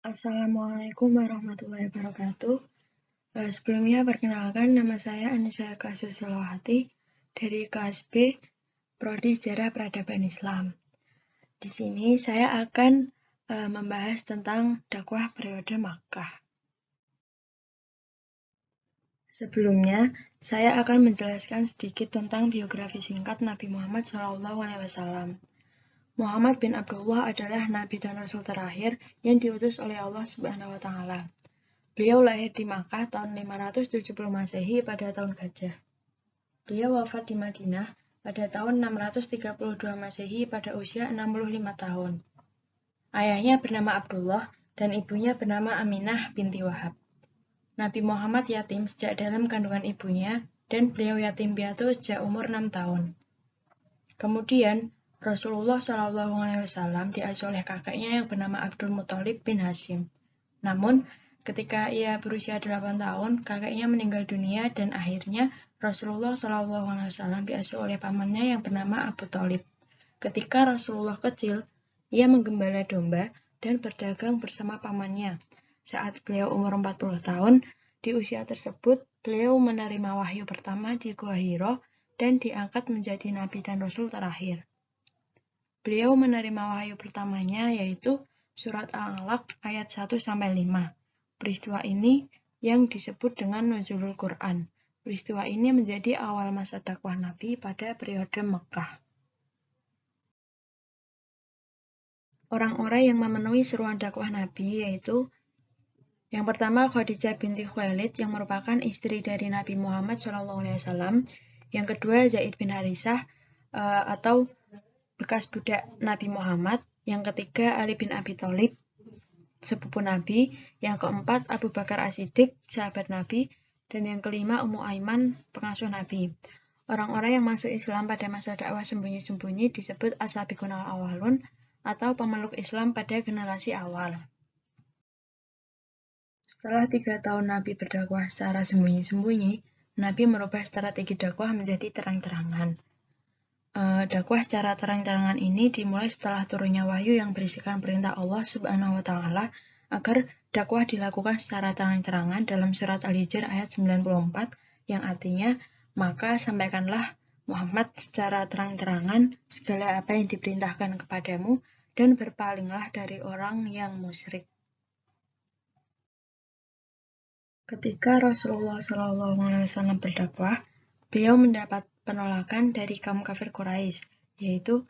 Assalamualaikum warahmatullahi wabarakatuh. Sebelumnya perkenalkan, nama saya Anissa Kasusilawati dari kelas B, Prodi Sejarah Peradaban Islam. Di sini saya akan membahas tentang dakwah periode Makkah. Sebelumnya, saya akan menjelaskan sedikit tentang biografi singkat Nabi Muhammad SAW. Muhammad bin Abdullah adalah Nabi dan Rasul terakhir yang diutus oleh Allah Subhanahu wa Ta'ala. Beliau lahir di Makkah tahun 570 Masehi pada tahun Gajah. Beliau wafat di Madinah pada tahun 632 Masehi pada usia 65 tahun. Ayahnya bernama Abdullah dan ibunya bernama Aminah binti Wahab. Nabi Muhammad yatim sejak dalam kandungan ibunya dan beliau yatim piatu sejak umur 6 tahun. Kemudian Rasulullah SAW diasuh oleh kakeknya yang bernama Abdul Muthalib bin Hashim. Namun, ketika ia berusia 8 tahun, kakeknya meninggal dunia dan akhirnya Rasulullah SAW diasuh oleh pamannya yang bernama Abu Thalib. Ketika Rasulullah kecil, ia menggembala domba dan berdagang bersama pamannya. Saat beliau umur 40 tahun, di usia tersebut beliau menerima wahyu pertama di Gua Hiro dan diangkat menjadi Nabi dan Rasul terakhir. Beliau menerima wahyu pertamanya yaitu Surat Al-Alaq ayat 1-5. Peristiwa ini yang disebut dengan Nuzulul Quran. Peristiwa ini menjadi awal masa dakwah Nabi pada periode Mekah. Orang-orang yang memenuhi seruan dakwah Nabi yaitu yang pertama Khadijah binti Khuwailid yang merupakan istri dari Nabi Muhammad SAW. Yang kedua Zaid bin Harisah atau bekas budak Nabi Muhammad. Yang ketiga Ali bin Abi Thalib, sepupu Nabi. Yang keempat Abu Bakar As-Siddiq, sahabat Nabi. Dan yang kelima Ummu Aiman, pengasuh Nabi. Orang-orang yang masuk Islam pada masa dakwah sembunyi-sembunyi disebut as-sabiqun al-awwalun atau pemeluk Islam pada generasi awal. Setelah 3 tahun Nabi berdakwah secara sembunyi-sembunyi, Nabi merubah strategi dakwah menjadi terang-terangan. Dakwah secara terang-terangan ini dimulai setelah turunnya wahyu yang berisikan perintah Allah Subhanahu wa Ta'ala agar dakwah dilakukan secara terang-terangan dalam surat Al-Hijr ayat 94 yang artinya, maka sampaikanlah Muhammad secara terang-terangan segala apa yang diperintahkan kepadamu dan berpalinglah dari orang yang musyrik. Ketika Rasulullah SAW berdakwah, beliau mendapat penolakan dari kaum kafir Quraisy, yaitu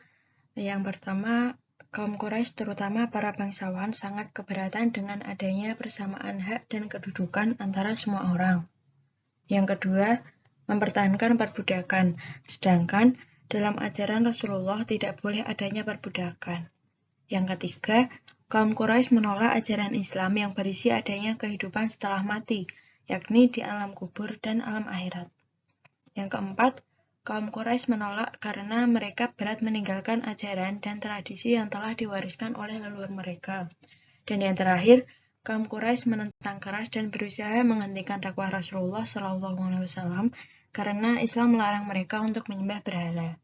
yang pertama, kaum Quraisy terutama para bangsawan sangat keberatan dengan adanya persamaan hak dan kedudukan antara semua orang. Yang kedua, mempertahankan perbudakan, sedangkan dalam ajaran Rasulullah tidak boleh adanya perbudakan. Yang ketiga, kaum Quraisy menolak ajaran Islam yang berisi adanya kehidupan setelah mati, yakni di alam kubur dan alam akhirat. Yang keempat, kaum Quraisy menolak karena mereka berat meninggalkan ajaran dan tradisi yang telah diwariskan oleh leluhur mereka. Dan yang terakhir, kaum Quraisy menentang keras dan berusaha menghentikan dakwah Rasulullah SAW karena Islam melarang mereka untuk menyembah berhala.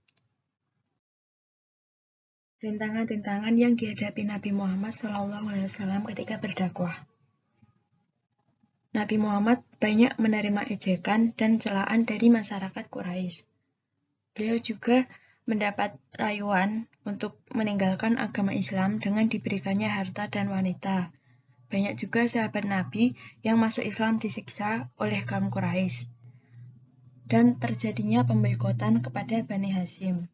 Rintangan-rintangan yang dihadapi Nabi Muhammad SAW ketika berdakwah. Nabi Muhammad banyak menerima ejekan dan celaan dari masyarakat Quraisy. Beliau juga mendapat rayuan untuk meninggalkan agama Islam dengan diberikannya harta dan wanita. Banyak juga sahabat Nabi yang masuk Islam disiksa oleh kaum Quraisy. Dan terjadinya pemboikotan kepada Bani Hashim.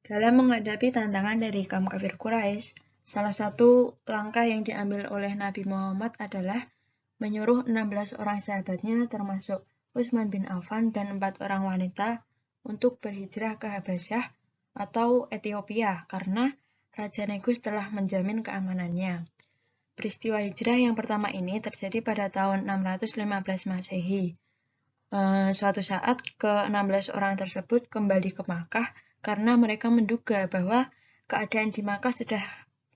Dalam menghadapi tantangan dari kaum kafir Quraisy, salah satu langkah yang diambil oleh Nabi Muhammad adalah menyuruh 16 orang sahabatnya termasuk Utsman bin Affan dan 4 orang wanita untuk berhijrah ke Habasyah atau Ethiopia karena Raja Negus telah menjamin keamanannya. Peristiwa hijrah yang pertama ini terjadi pada tahun 615 Masehi. Suatu saat ke-16 orang tersebut kembali ke Makkah karena mereka menduga bahwa keadaan di Makkah sudah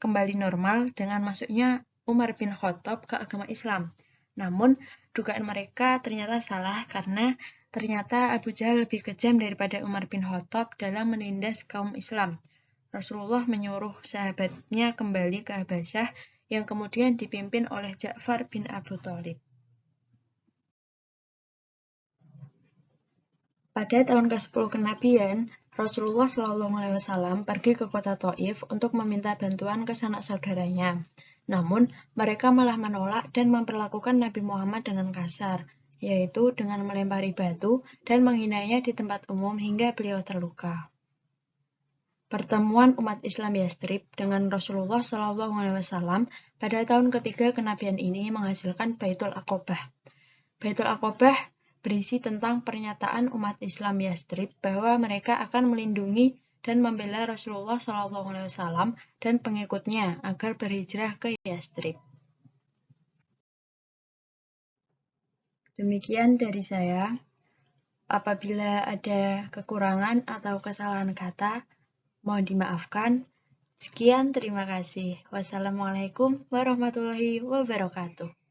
kembali normal dengan masuknya Umar bin Khattab ke agama Islam. Namun, dugaan mereka ternyata salah karena ternyata Abu Jahal lebih kejam daripada Umar bin Khattab dalam menindas kaum Islam. Rasulullah menyuruh sahabatnya kembali ke Habasyah yang kemudian dipimpin oleh Ja'far bin Abu Thalib. Pada tahun ke-10 kenabian, Rasulullah SAW pergi ke kota Thaif untuk meminta bantuan ke sanak saudaranya. Namun, mereka malah menolak dan memperlakukan Nabi Muhammad dengan kasar, yaitu dengan melempari batu dan menghinanya di tempat umum hingga beliau terluka. Pertemuan umat Islam Yastrib dengan Rasulullah SAW pada tahun ketiga kenabian ini menghasilkan Baitul Aqobah. Baitul Aqobah berisi tentang pernyataan umat Islam Yastrib bahwa mereka akan melindungi dan membela Rasulullah SAW dan pengikutnya agar berhijrah ke Yastrib. Demikian dari saya. Apabila ada kekurangan atau kesalahan kata, mohon dimaafkan. Sekian, terima kasih. Wassalamualaikum warahmatullahi wabarakatuh.